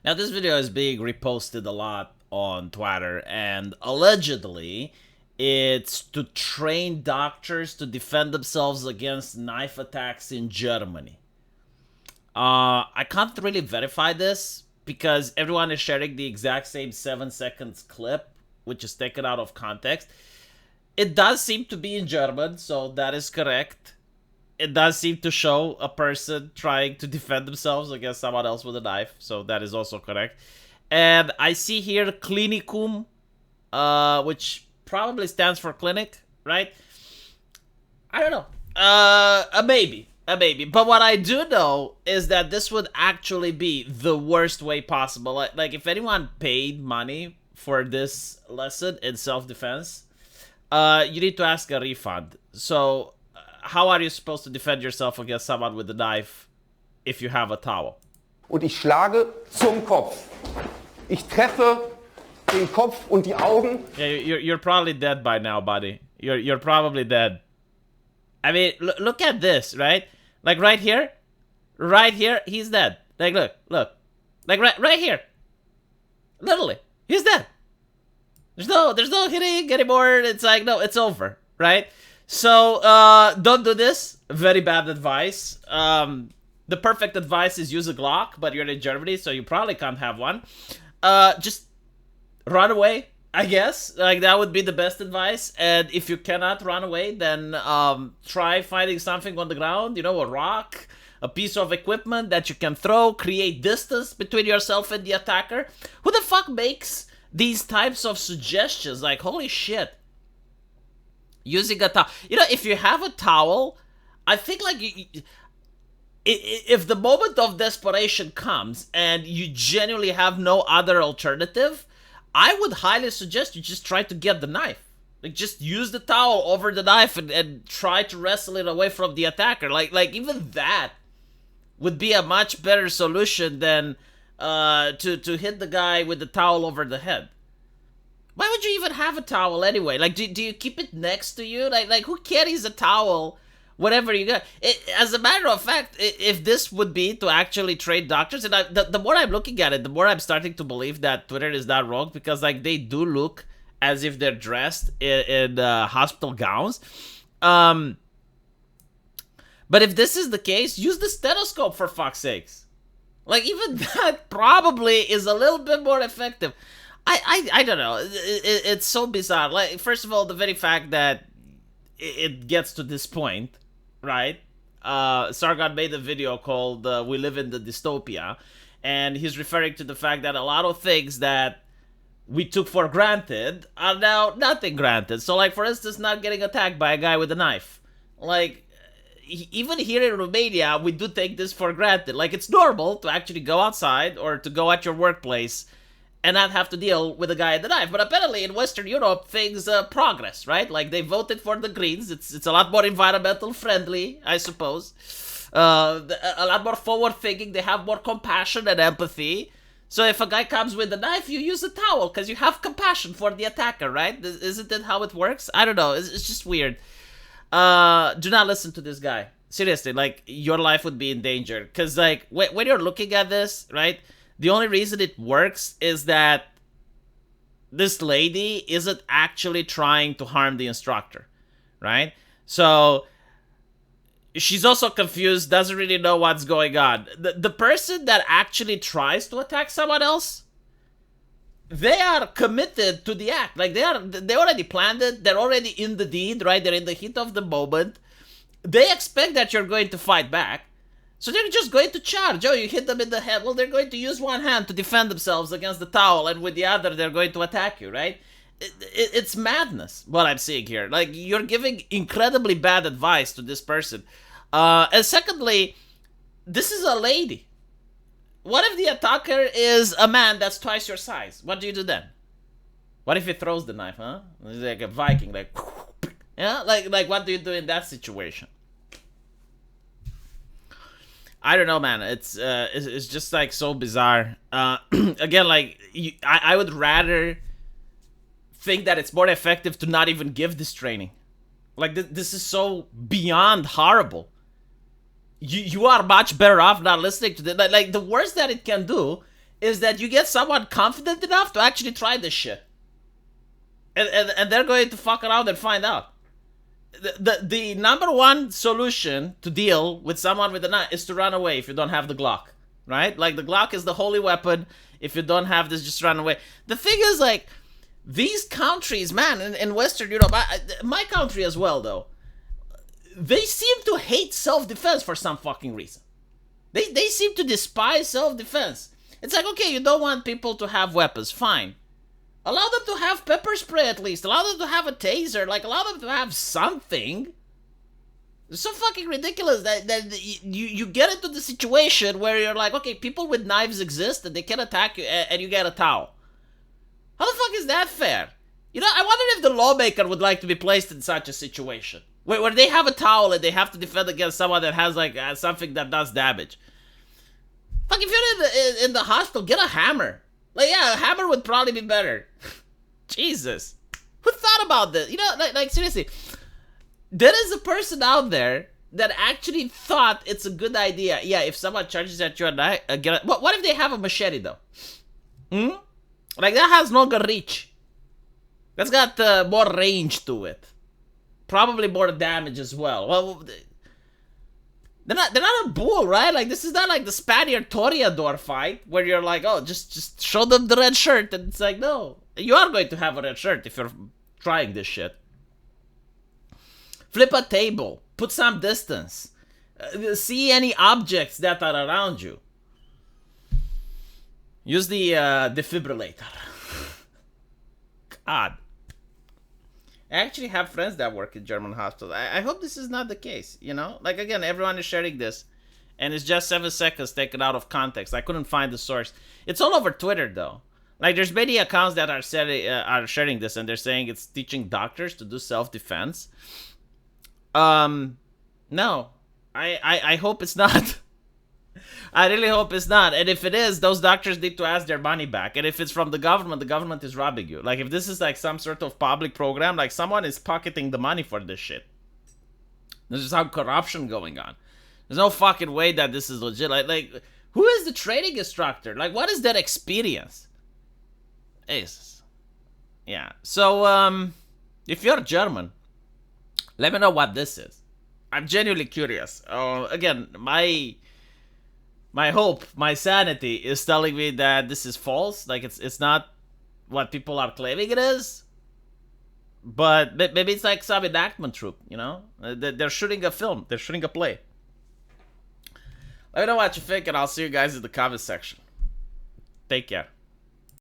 Now, this video is being reposted a lot on Twitter, and allegedly, it's to train doctors to defend themselves against knife attacks in Germany. I can't really verify this because everyone is sharing the exact same 7 seconds clip, which is taken out of context. It does seem to be in German, so that is correct. It does seem to show a person trying to defend themselves against someone else with a knife, so that is also correct. And I see here Klinikum, which probably stands for clinic, right? I don't know. A maybe. But what I do know is that this would actually be the worst way possible. Like if anyone paid money for this lesson in self-defense, you need to ask a refund. So, how are you supposed to defend yourself against someone with a knife if you have a towel? Und ich schlage zum Kopf. Ich treffe den Kopf und die Augen. Yeah, you're probably dead by now, buddy. You're probably dead. I mean, look at this, right? Like right here, he's dead. Like look, like right here, literally, he's dead. There's no hitting anymore. It's like, no, it's over, right? So don't do this. Very bad advice. The perfect advice is use a Glock, but you're in Germany, so you probably can't have one. Just run away, I guess. Like, that would be the best advice. And if you cannot run away, then try finding something on the ground, you know, a rock, a piece of equipment that you can throw, create distance between yourself and the attacker. Who the fuck makes these types of suggestions? Like, holy shit. Using a towel. You know, if you have a towel, I think, like, if the moment of desperation comes and you genuinely have no other alternative, I would highly suggest you just try to get the knife. Like, just use the towel over the knife and try to wrestle it away from the attacker. Like even that would be a much better solution than to hit the guy with the towel over the head. Why would you even have a towel anyway? Like, do you keep it next to you? Like who carries a towel whatever you got? As a matter of fact, if this would be to actually train doctors, and the more I'm looking at it, the more I'm starting to believe that Twitter is not wrong, because like they do look as if they're dressed in hospital gowns. But if this is the case, use the stethoscope, for fuck's sakes. Like, even that probably is a little bit more effective. I don't know. It's so bizarre. Like, first of all, the very fact that it gets to this point, right? Sargon made a video called "We Live in the Dystopia," and he's referring to the fact that a lot of things that we took for granted are now nothing granted. So, like, for instance, not getting attacked by a guy with a knife. Like, even here in Romania, we do take this for granted. Like, it's normal to actually go outside or to go at your workplace and not have to deal with a guy with a knife. But apparently in Western Europe, things progress, right? Like, they voted for the Greens. It's a lot more environmental friendly, I suppose. A lot more forward thinking. They have more compassion and empathy. So if a guy comes with a knife, you use a towel because you have compassion for the attacker, right? Isn't that how it works? I don't know. It's just weird. Do not listen to this guy. Seriously, like, your life would be in danger. Because, like, when you're looking at this, right, the only reason it works is that this lady isn't actually trying to harm the instructor, right? So she's also confused, doesn't really know what's going on. The person that actually tries to attack someone else, they are committed to the act. Like, they already planned it. They're already in the deed, right? They're in the heat of the moment. They expect that you're going to fight back. So they're just going to charge. Oh, you hit them in the head. Well, they're going to use one hand to defend themselves against the towel, and with the other, they're going to attack you, right? It's madness, what I'm seeing here. Like, you're giving incredibly bad advice to this person. And secondly, this is a lady. What if the attacker is a man that's twice your size? What do you do then? What if he throws the knife, huh? He's like a Viking, like, yeah? Like what do you do in that situation? I don't know, man. It's just, like, so bizarre. Again, like, I would rather think that it's more effective to not even give this training. Like, this is so beyond horrible. You are much better off not listening to this. Like, the worst that it can do is that you get someone confident enough to actually try this shit. And they're going to fuck around and find out. The number one solution to deal with someone with a knife is to run away if you don't have the Glock, right? Like, the Glock is the holy weapon. If you don't have this, just run away. The thing is, like, these countries, man, in Western Europe, my country as well, though, they seem to hate self-defense for some fucking reason. They seem to despise self-defense. It's like, okay, you don't want people to have weapons, fine. Allow them to have pepper spray at least. Allow them to have a taser. Like, allow them to have something. It's so fucking ridiculous that you get into the situation where you're like, okay, people with knives exist and they can attack you and you get a towel. How the fuck is that fair? You know, I wonder if the lawmaker would like to be placed in such a situation. Where they have a towel and they have to defend against someone that has, like, something that does damage. Fuck, if you're in the hospital, get a hammer. Like, yeah, a hammer would probably be better. Jesus. Who thought about this? You know, like seriously. There is a person out there that actually thought it's a good idea. Yeah, if someone charges at you at night, what if they have a machete, though? Like, that has longer reach. That's got more range to it. Probably more damage as well. Well, they're not a bull, right? Like, this is not like the Spaniard Toreador fight where you're like, oh, just show them the red shirt, and it's like, no, you are going to have a red shirt if you're trying this shit. Flip a table, put some distance, see any objects that are around you. Use the defibrillator. God. I actually have friends that work in German hospitals. I hope this is not the case, you know? Like, again, everyone is sharing this, and it's just 7 seconds taken out of context. I couldn't find the source. It's all over Twitter, though. Like, there's many accounts that are sharing this, and they're saying it's teaching doctors to do self-defense. No. I hope it's not. I really hope it's not. And if it is, those doctors need to ask their money back. And if it's from the government is robbing you. Like, if this is like some sort of public program, like, someone is pocketing the money for this shit. This is how corruption going on. There's no fucking way that this is legit. Like, who is the training instructor? Like, what is that experience? Jesus. Yeah. So, if you're German, let me know what this is. I'm genuinely curious. Again, my hope, my sanity is telling me that this is false. Like, it's not what people are claiming it is. But maybe it's like some enactment troupe, you know? They're shooting a film. They're shooting a play. Let me know what you think, and I'll see you guys in the comment section. Take care.